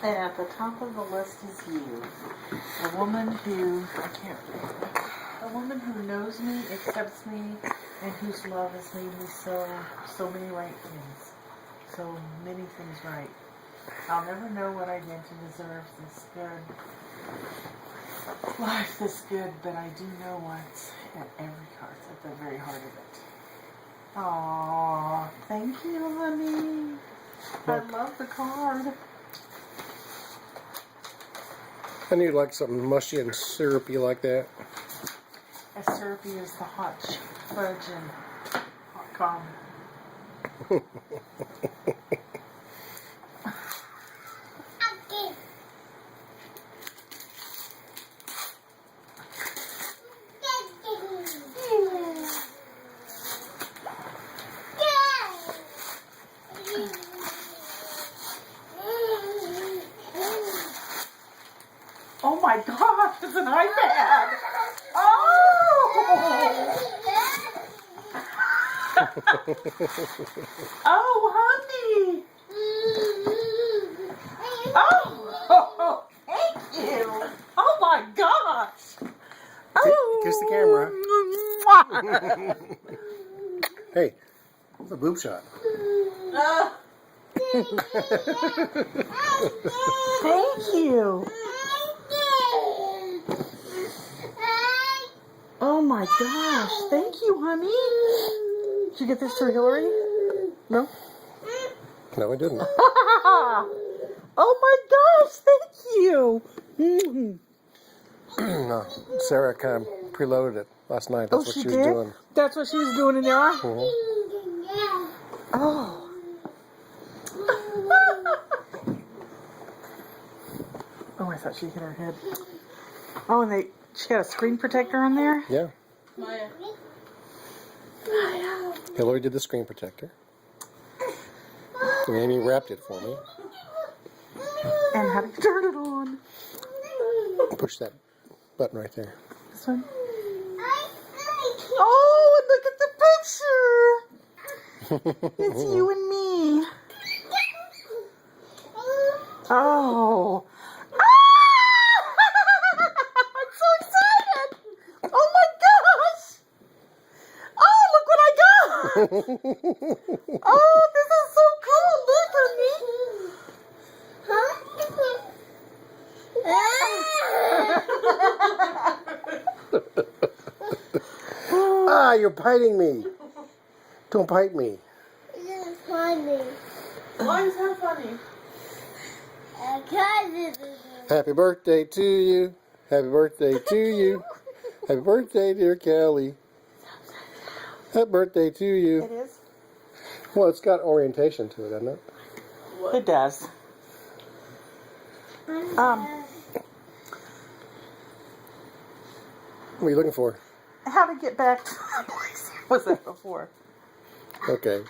And at the top of the list is you. A woman who, a woman who knows me, accepts me, and whose love has made me so many right things. So many things right. I'll never know what I did to deserve this good life, this good, but I do know what's at every heart, at the very heart of it. Aww, thank you, honey. I love the card. I knew you'd like something mushy and syrupy like that. As syrupy as the hot fudge and hot caramel. Oh my gosh, it's an iPad! Oh! Oh, honey! Oh, thank you! Oh my gosh! Kiss the camera. Hey, a boob shot. Thank you! Oh my gosh, thank you, honey! Did you get this for Hillary? No? No, I didn't. Oh my gosh, thank you! No, Sarah kind of preloaded it last night. That's what she was doing. That's what she was doing in there? Mm-hmm. Oh. Oh, I thought she hit her head. Oh, and she had a screen protector on there? Yeah. Maya. Hillary did the screen protector. And Amy wrapped it for me. And how do you turn it on? Push that button right there. This one? Oh, and look at the picture! It's you and me. Oh. I'm so excited! Oh my gosh! Oh, look what I got! Oh, this is so cool! Look at me! Ah, you're biting me. Don't bite me. It's funny. Why is that funny? Happy birthday to you. Happy birthday to you. Happy birthday, dear Kelly. Happy birthday to you. It is? Well, it's got orientation to it, doesn't it? It does. What are you looking for? How to get back to the place I was at before. Okay.